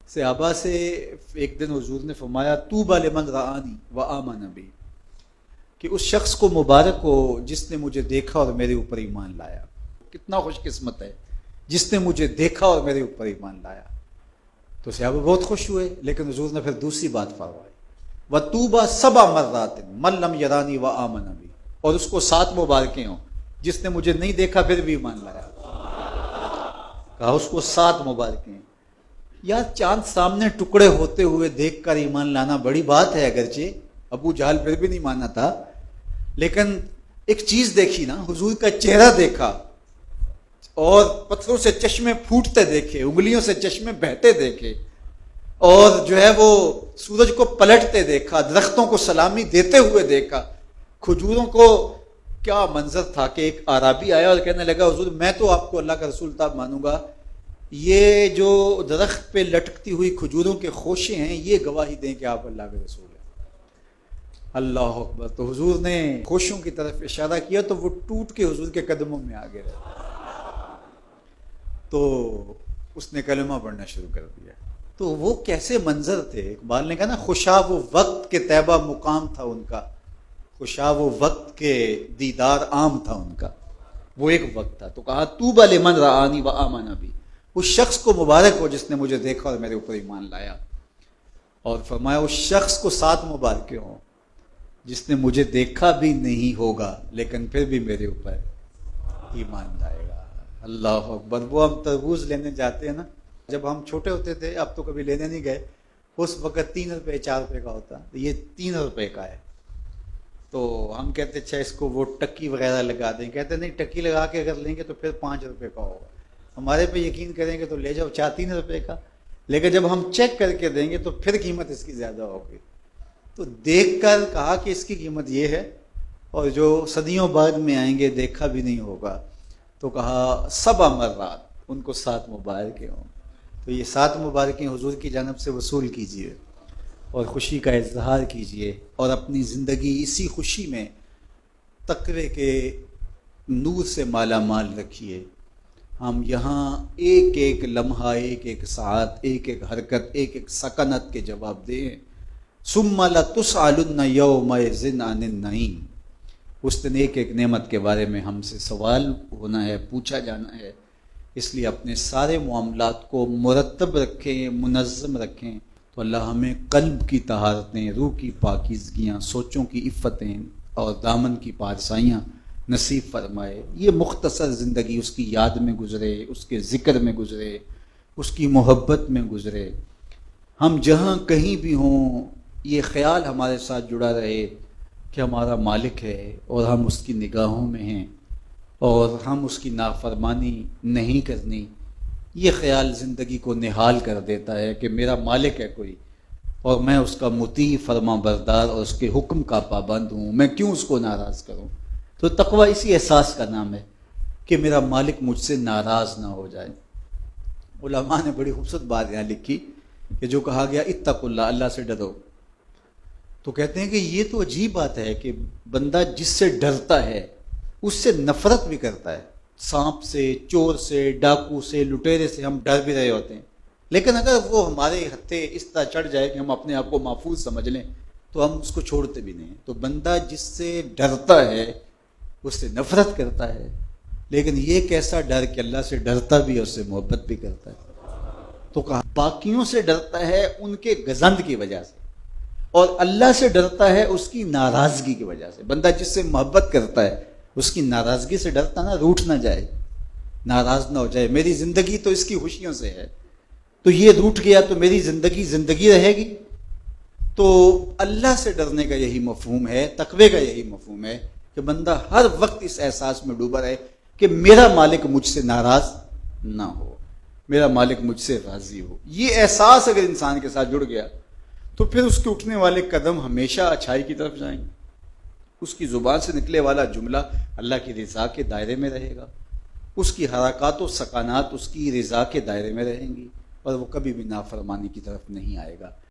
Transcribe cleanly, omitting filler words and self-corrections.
صحابہ سے ایک دن حضور نے فرمایا طوبی لمن رآنی وآمن بی، کہ اس شخص کو مبارک ہو جس نے مجھے دیکھا اور میرے اوپر ایمان لایا۔ کتنا خوش قسمت ہے جس نے مجھے دیکھا اور میرے اوپر ایمان لایا۔ تو صحابہ بہت خوش ہوئے، لیکن حضور نے پھر دوسری بات فرمائی، وطوبی 7 مرات من لم یرانی وآمن بی، اور اس کو 7 مبارکیں ہوں جس نے مجھے نہیں دیکھا پھر بھی ایمان لایا۔ کہا اس کو 7 مبارکیں۔ یار چاند سامنے ٹکڑے ہوتے ہوئے دیکھ کر ایمان لانا بڑی بات ہے، اگرچہ ابو جہل پھر بھی نہیں مانا تھا، لیکن ایک چیز دیکھی نا، حضور کا چہرہ دیکھا اور پتھروں سے چشمے پھوٹتے دیکھے، انگلیوں سے چشمے بہتے دیکھے، اور جو ہے وہ سورج کو پلٹتے دیکھا، درختوں کو سلامی دیتے ہوئے دیکھا، کھجوروں کو۔ کیا منظر تھا کہ ایک اعرابی آیا اور کہنے لگا حضور میں تو آپ کو اللہ کا رسول تھا مانوں گا، یہ جو درخت پہ لٹکتی ہوئی کھجوروں کے خوشے ہیں یہ گواہی دیں کہ آپ اللہ کے رسول ہیں۔ اللہ اکبر۔ تو حضور نے خوشوں کی طرف اشارہ کیا تو وہ ٹوٹ کے حضور کے قدموں میں آ گئے، تو اس نے کلمہ پڑھنا شروع کر دیا۔ تو وہ کیسے منظر تھے، اقبال نے کہا نا خوشا وہ وقت کے طیبہ مقام تھا ان کا، خوشا وہ وقت کے دیدار عام تھا ان کا، وہ ایک وقت تھا۔ تو کہا طوبی لمن رآنی وآمن بی، اس شخص کو مبارک ہو جس نے مجھے دیکھا اور میرے اوپر ایمان لایا، اور فرمایا اس شخص کو 7 مبارکیں ہوں جس نے مجھے دیکھا بھی نہیں ہوگا لیکن پھر بھی میرے اوپر ایمان لائے گا۔ اللہ اکبر۔ وہ ہم تربوز لینے جاتے ہیں نا، جب ہم چھوٹے ہوتے تھے، اب تو کبھی لینے نہیں گئے، اس وقت 3 روپے 4 روپے کا ہوتا، یہ 3 روپے کا ہے۔ تو ہم کہتے اچھا اس کو وہ ٹکی وغیرہ لگا دیں، کہتے نہیں ٹکی لگا کے اگر لیں گے تو پھر 5 روپے کا ہوگا، ہمارے پہ یقین کریں گے تو لے جاؤ 3 روپے کا، لیکن جب ہم چیک کر کے دیں گے تو پھر قیمت اس کی زیادہ ہوگی۔ تو دیکھ کر کہا کہ اس کی قیمت یہ ہے، اور جو صدیوں بعد میں آئیں گے دیکھا بھی نہیں ہوگا، تو کہا 7 مرات، ان کو 7 مبارکیں ہوں۔ تو یہ 7 مبارکیں حضور کی جانب سے وصول کیجئے اور خوشی کا اظہار کیجئے، اور اپنی زندگی اسی خوشی میں تقوی کے نور سے مالا مال رکھیے۔ ہم یہاں ایک ایک لمحہ، ایک ایک ساعت، ایک ایک حرکت، ایک ایک سکنت کے جواب دیں۔ ثم لتسألن یومئذ عن النعیم، اس دن ایک ایک نعمت کے بارے میں ہم سے سوال ہونا ہے، پوچھا جانا ہے۔ اس لیے اپنے سارے معاملات کو مرتب رکھیں، منظم رکھیں، تو اللہ ہمیں قلب کی طہارتیں، روح کی پاکیزگیاں، سوچوں کی عفتیں اور دامن کی پارسائیاں نصیب فرمائے۔ یہ مختصر زندگی اس کی یاد میں گزرے، اس کے ذکر میں گزرے، اس کی محبت میں گزرے۔ ہم جہاں کہیں بھی ہوں یہ خیال ہمارے ساتھ جڑا رہے کہ ہمارا مالک ہے اور ہم اس کی نگاہوں میں ہیں اور ہم اس کی نافرمانی نہیں کرنی۔ یہ خیال زندگی کو نہال کر دیتا ہے کہ میرا مالک ہے کوئی اور میں اس کا مطیع، فرما بردار اور اس کے حکم کا پابند ہوں، میں کیوں اس کو ناراض کروں۔ تو تقوی اسی احساس کا نام ہے کہ میرا مالک مجھ سے ناراض نہ ہو جائے۔ علماء نے بڑی خوبصورت بات یہاں لکھی کہ جو کہا گیا اتقوا اللہ، اللہ سے ڈرو، تو کہتے ہیں کہ یہ تو عجیب بات ہے کہ بندہ جس سے ڈرتا ہے اس سے نفرت بھی کرتا ہے۔ سانپ سے، چور سے، ڈاکو سے، لٹیرے سے ہم ڈر بھی رہے ہوتے ہیں، لیکن اگر وہ ہمارے ہتھے اس طرح چڑھ جائے کہ ہم اپنے آپ کو محفوظ سمجھ لیں تو ہم اس کو چھوڑتے بھی نہیں۔ تو بندہ جس سے ڈرتا ہے اس سے نفرت کرتا ہے، لیکن یہ کیسا ڈر کہ اللہ سے ڈرتا بھی اور اس سے محبت بھی کرتا ہے۔ تو کہا باقیوں سے ڈرتا ہے ان کے گزند کی وجہ سے، اور اللہ سے ڈرتا ہے اس کی ناراضگی کی وجہ سے۔ بندہ جس سے محبت کرتا ہے اس کی ناراضگی سے ڈرتا نا، روٹھ نہ جائے، ناراض نہ ہو جائے، میری زندگی تو اس کی خوشیوں سے ہے، تو یہ روٹھ گیا تو میری زندگی زندگی رہے گی۔ تو اللہ سے ڈرنے کا یہی مفہوم ہے، تقوی کا یہی مفہوم ہے کہ بندہ ہر وقت اس احساس میں ڈوبا رہے کہ میرا مالک مجھ سے ناراض نہ ہو، میرا مالک مجھ سے راضی ہو۔ یہ احساس اگر انسان کے ساتھ جڑ گیا تو پھر اس کے اٹھنے والے قدم ہمیشہ اچھائی کی طرف جائیں گے، اس کی زبان سے نکلے والا جملہ اللہ کی رضا کے دائرے میں رہے گا، اس کی حرکات و سکانات اس کی رضا کے دائرے میں رہیں گی، اور وہ کبھی بھی نافرمانی کی طرف نہیں آئے گا۔